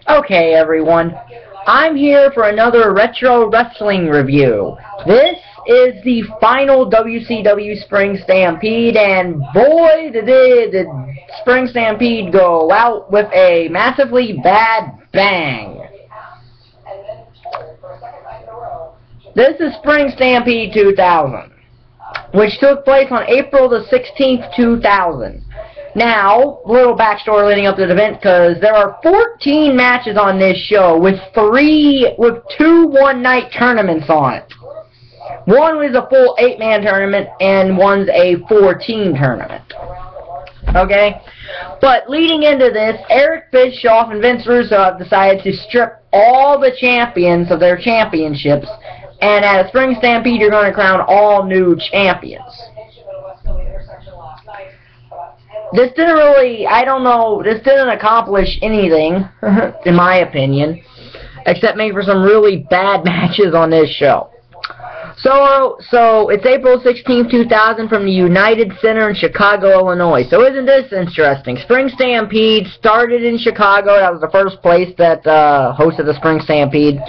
Okay, everyone. I'm here for another retro wrestling review. This is the final WCW Spring Stampede, and boy, did the Spring Stampede go out with a massively bad bang. This is Spring Stampede 2000, which took place on April the 16th, 2000. Now, a little backstory leading up to the event, because there are 14 matches on this show with two one-night tournaments on it. One was a full 8-man tournament, and one's a 14 tournament. Okay? But leading into this, Eric Bischoff and Vince Russo have decided to strip all the champions of their championships, and at a Spring Stampede, you're going to crown all new champions. This didn't really, this didn't accomplish anything, in my opinion, except maybe for some really bad matches on this show. So it's April 16th, 2000 from the United Center in Chicago, Illinois. So isn't this interesting? Spring Stampede started in Chicago. That was the first place that hosted the Spring Stampede.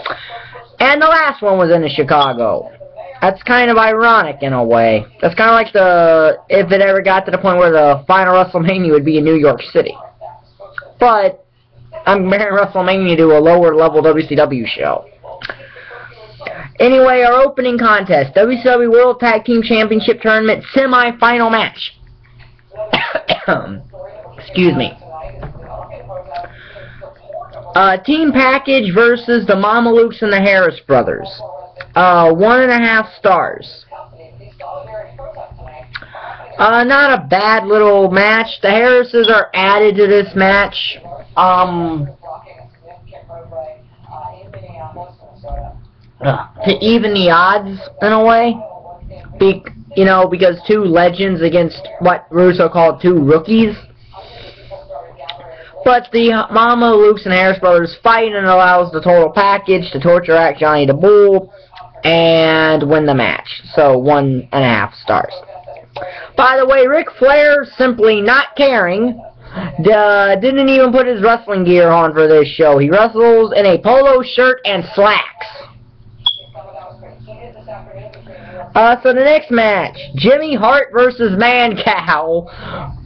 And the last one was in Chicago. That's kind of ironic in a way. That's kind of like if it ever got to the point where the final WrestleMania would be in New York City. But I'm comparing WrestleMania to a lower level WCW show. Anyway, our opening contest, WCW World Tag Team Championship Tournament semi-final match. Excuse me. Team Package versus the Mamalukes and the Harris Brothers. 1.5 stars. Not a bad little match. The Harrises are added to this match. To even the odds in a way. Because two legends against what Russo called two rookies. But the Mamalukes and Harris Brothers fight, and allows the Total Package to torture act Johnny the Bull and win the match. So 1.5 stars. By the way, Ric Flair, simply not caring, didn't even put his wrestling gear on for this show. He wrestles in a polo shirt and slacks. So the next match, Jimmy Hart versus Mancow.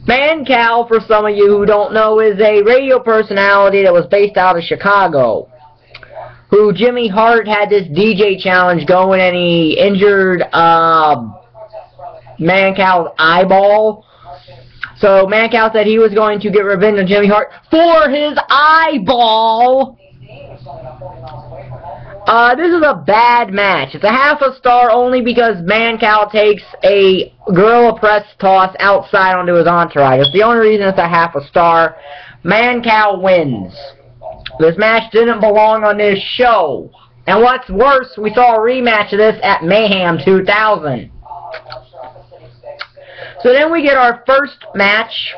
Mancow, for some of you who don't know, is a radio personality that was based out of Chicago. Who Jimmy Hart had this DJ challenge going, and he injured Mancow's eyeball. So Mancow said he was going to get revenge on Jimmy Hart for his eyeball. This is a bad match. It's a 1/2 star only because Mancow takes a gorilla press toss outside onto his entourage. It's the only reason it's a 1/2 star. Mancow wins. This match didn't belong on this show. And what's worse, we saw a rematch of this at Mayhem 2000. So then we get our first match,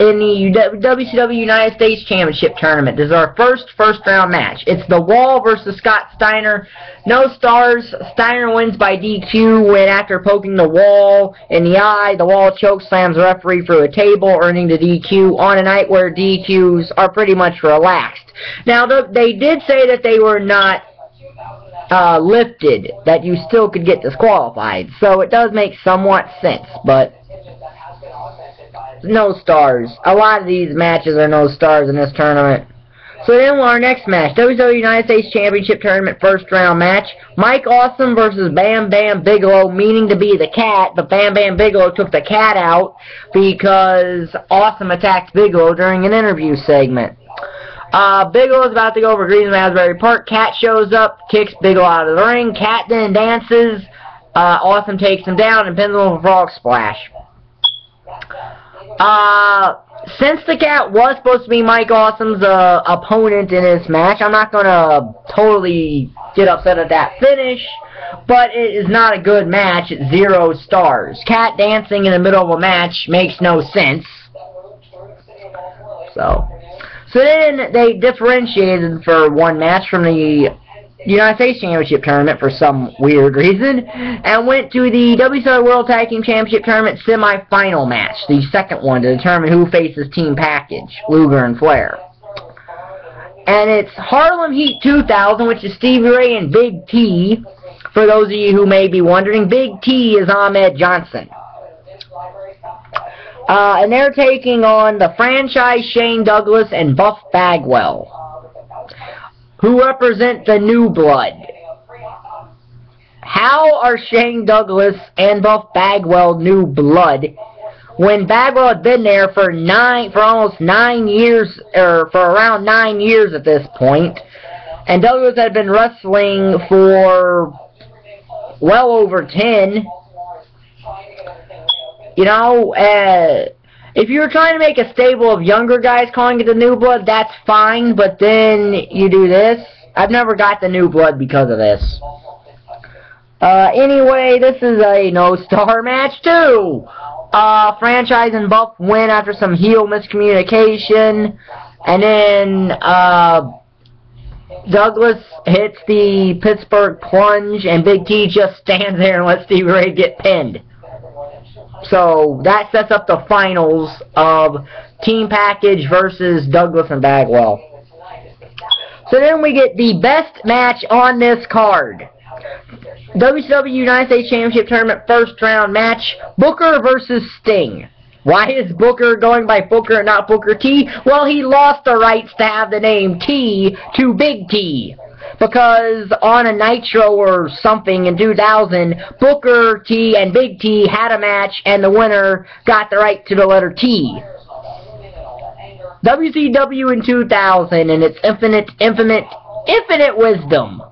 in the WCW United States Championship Tournament. This is our first round match. It's The Wall versus Scott Steiner. No stars. Steiner wins by DQ when, after poking The Wall in the eye, The Wall chokeslams the referee through a table, earning the DQ on a night where DQs are pretty much relaxed. Now, they did say that they were not lifted, that you still could get disqualified. So it does make somewhat sense, but no stars. A lot of these matches are no stars in this tournament. So then our next match, WCW United States Championship Tournament first round match, Mike Awesome versus Bam Bam Bigelow, meaning to be the cat, but Bam Bam Bigelow took the cat out because Awesome attacked Bigelow during an interview segment. Bigelow's about to go over Green Raspberry Park. Cat shows up, kicks Bigelow out of the ring. Cat then dances. Awesome takes him down and pins him with a frog splash. Since the cat was supposed to be Mike Awesome's opponent in this match, I'm not going to totally get upset at that finish, but it is not a good match. It's 0 stars. Cat dancing in the middle of a match makes no sense. So then they differentiated for one match from the United States Championship Tournament for some weird reason, and went to the WCW World Tag Team Championship Tournament semi-final match, the second one, to determine who faces Team Package, Luger and Flair. And it's Harlem Heat 2000, which is Stevie Ray and Big T. For those of you who may be wondering, Big T is Ahmed Johnson. And they're taking on the Franchise Shane Douglas and Buff Bagwell, who represent the New Blood. How are Shane Douglas and Buff Bagwell New Blood when Bagwell had been there for almost 9 years, or for around 9 years at this point, and Douglas had been wrestling for well over 10. You know, if you were trying to make a stable of younger guys calling it the New Blood, that's fine, but then you do this. I've never got the New Blood because of this. Anyway, this is a no-star match, too. Franchise and Buff win after some heel miscommunication, and then Douglas hits the Pittsburgh plunge, and Big T just stands there and lets Stevie Ray get pinned. So that sets up the finals of Team Package versus Douglas and Bagwell. So then we get the best match on this card. WCW United States Championship Tournament first round match, Booker versus Sting. Why is Booker going by Booker and not Booker T? Well, he lost the rights to have the name T to Big T. Because on a Nitro or something in 2000, Booker T and Big T had a match, and the winner got the right to the letter T. WCW in 2000 and its infinite wisdom.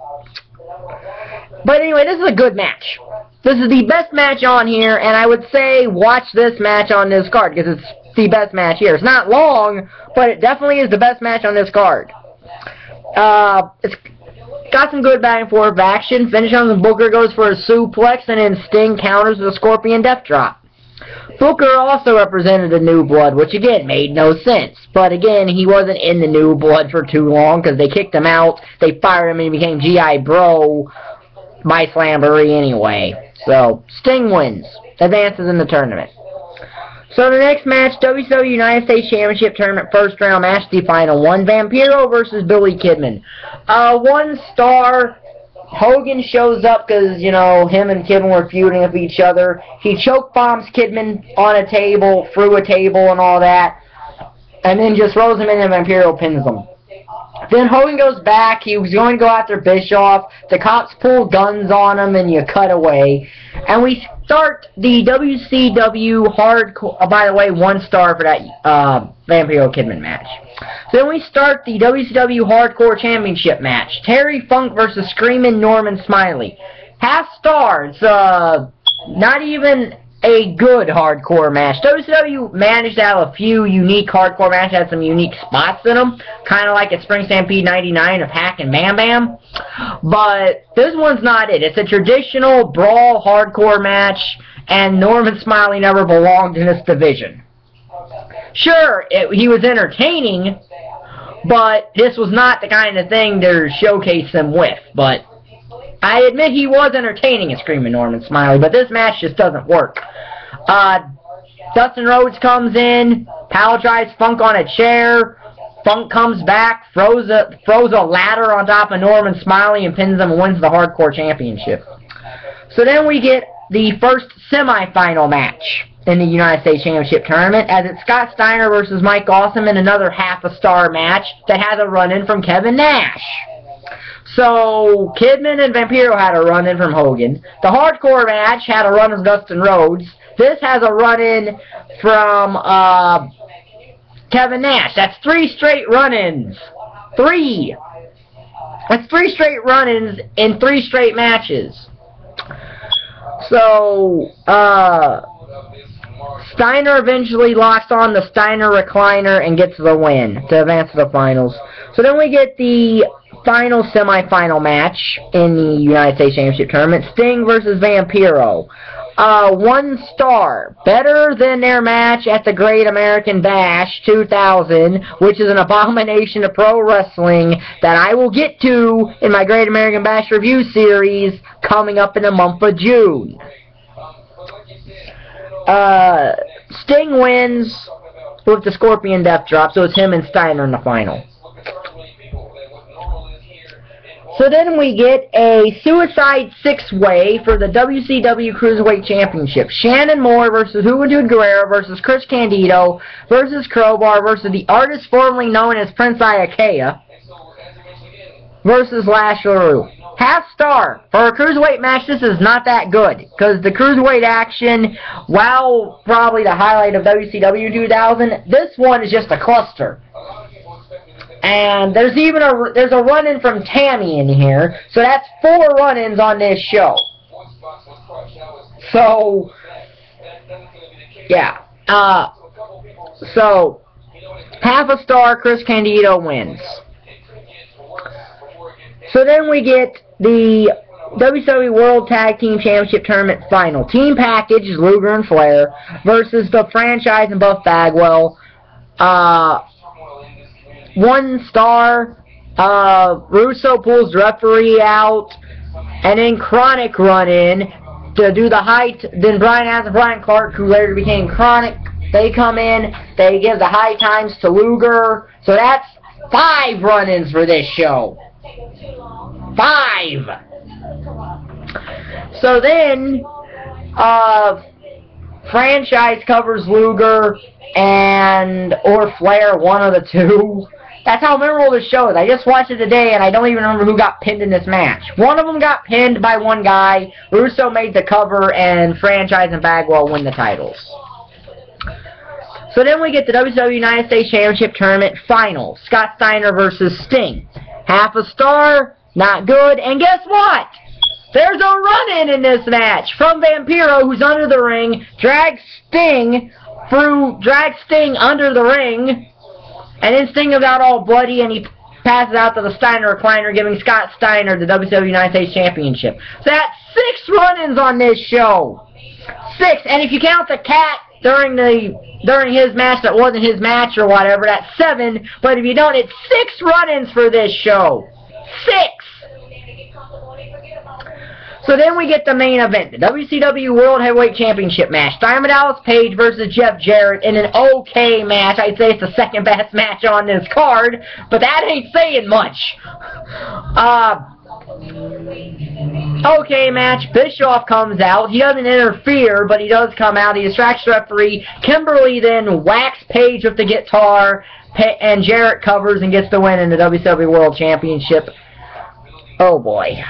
But anyway, this is a good match. This is the best match on here, and I would say watch this match on this card, because it's the best match here. It's not long, but it definitely is the best match on this card. It's got some good back and forth action. Finish on Booker goes for a suplex, and then Sting counters with a Scorpion Death Drop. Booker also represented the New Blood, which again made no sense. But again, he wasn't in the New Blood for too long, because they kicked him out, they fired him, and he became G.I. Bro by Slamboree anyway. So, Sting wins, advances in the tournament. So the next match, WCW United States Championship Tournament first round match, the final one, Vampiro versus Billy Kidman. 1 star, Hogan shows up because, you know, him and Kidman were feuding with each other. He choke bombs Kidman on a table, through a table and all that, and then just throws him in and Vampiro pins him. Then Hogan goes back. He was going to go after Bischoff. The cops pull guns on him, and you cut away. And we start the WCW Hardcore. By the way, 1 star for that Vampiro Kidman match. So then we start the WCW Hardcore Championship match. Terry Funk versus Screamin' Norman Smiley. Half star. It's not even a good hardcore match. WCW managed to have a few unique hardcore matches, had some unique spots in them, kind of like at Spring Stampede 99 of Hack and Bam Bam. But this one's not it. It's a traditional brawl hardcore match, and Norman Smiley never belonged in this division. Sure, he was entertaining, but this was not the kind of thing to showcase him with. But I admit he was entertaining at Screamin' Norman Smiley, but this match just doesn't work. Dustin Rhodes comes in, Powell drives Funk on a chair, Funk comes back, throws a ladder on top of Norman Smiley and pins him and wins the Hardcore Championship. So then we get the first semifinal match in the United States Championship Tournament, as it's Scott Steiner versus Mike Awesome in another half-a-star match that has a run-in from Kevin Nash. So, Kidman and Vampiro had a run-in from Hogan. The Hardcore match had a run of Dustin Rhodes. This has a run-in from Kevin Nash. That's 3 straight run-ins. 3! That's 3 straight run-ins in 3 straight matches. So, Steiner eventually locks on the Steiner recliner and gets the win to advance to the finals. So then we get the final semifinal match in the United States Championship Tournament, Sting versus Vampiro. 1 star. Better than their match at the Great American Bash 2000, which is an abomination of pro wrestling that I will get to in my Great American Bash review series coming up in the month of June. Sting wins with the Scorpion Death Drop, so it's him and Steiner in the final. So then we get a Suicide 6-Way for the WCW Cruiserweight Championship. Shannon Moore versus Juventud Guerrera versus Chris Candido versus Crowbar versus the artist formerly known as Prince Iaukea versus Lash LaRue. Half star. For a Cruiserweight match, this is not that good, because the Cruiserweight action, while probably the highlight of WCW 2000, this one is just a cluster. And there's even a run-in from Tammy in here, so that's 4 run-ins on this show. So, yeah. So, half a star, Chris Candido wins. So then we get the WCW World Tag Team Championship Tournament Final. Team package is Luger and Flair versus the Franchise and Buff Bagwell. 1 star. Russo pulls the referee out, and then Chronic run in to do the height. Then Brian Adams and Brian Clark, who later became Chronic, they come in. They give the high times to Luger. So that's 5 run-ins for this show. 5. So then, Franchise covers Luger or Flair, one of the two. That's how memorable this show is. I just watched it today, and I don't even remember who got pinned in this match. One of them got pinned by one guy. Russo made the cover, and Franchise and Bagwell win the titles. So then we get the WCW United States Championship Tournament Final. Scott Steiner versus Sting. Half a star, not good, and guess what? There's a run-in in this match from Vampiro, who's under the ring, drags Sting under the ring, and then Sting is out all bloody, and he passes out to the Steiner recliner, giving Scott Steiner the WCW United States Championship. So that's 6 run-ins on this show. 6, and if you count the cat during his match that wasn't his match or whatever, that's 7, but if you don't, it's 6 run-ins for this show. 6! So then we get the main event, the WCW World Heavyweight Championship match. Diamond Dallas Page versus Jeff Jarrett in an okay match. I'd say it's the second best match on this card, but that ain't saying much. Okay match. Bischoff comes out. He doesn't interfere, but he does come out. He distracts the referee. Kimberly then whacks Page with the guitar, and Jarrett covers and gets the win in the WCW World Championship. Oh boy.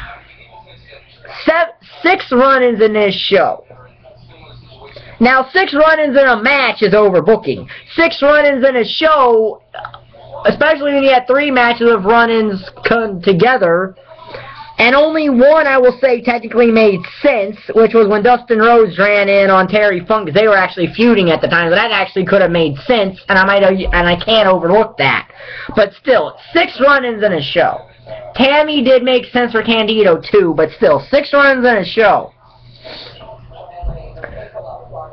6 run-ins in this show. Now, 6 run-ins in a match is overbooking. 6 run-ins in a show, especially when you have 3 matches of run-ins come together, and only one, I will say, technically made sense, which was when Dustin Rhodes ran in on Terry Funk, because they were actually feuding at the time, so that actually could have made sense, and I can't overlook that. But still, 6 run-ins in a show. Tammy did make sense for Candido too, but still, 6 runs in a show.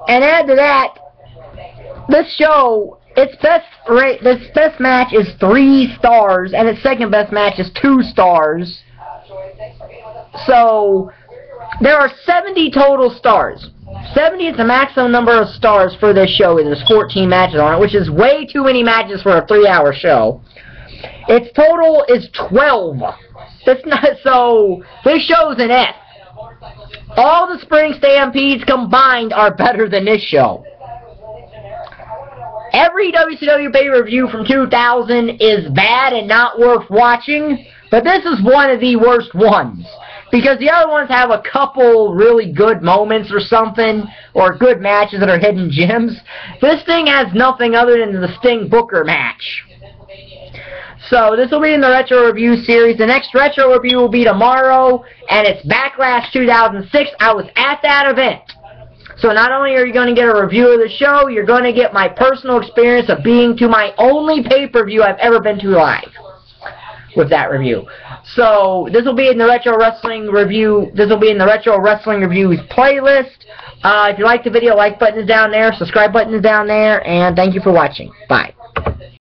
And add to that, this show, its best match is 3 stars, and its second best match is 2 stars. So, there are 70 total stars. 70 is the maximum number of stars for this show, and there's 14 matches on it, which is way too many matches for a 3-hour show. Its total is 12. That's not so. This show's an F. All the Spring Stampedes combined are better than this show. Every WCW pay-per-view from 2000 is bad and not worth watching, but this is one of the worst ones. Because the other ones have a couple really good moments or something, or good matches that are hidden gems. This thing has nothing other than the Sting Booker match. So, this will be in the Retro Review series. The next Retro Review will be tomorrow, and it's Backlash 2006. I was at that event. So, not only are you going to get a review of the show, you're going to get my personal experience of being to my only pay-per-view I've ever been to live with that review. So, this will be in the Retro Wrestling Review. This will be in the Retro Wrestling Reviews playlist. If you like the video, like button is down there, subscribe button is down there, and thank you for watching. Bye.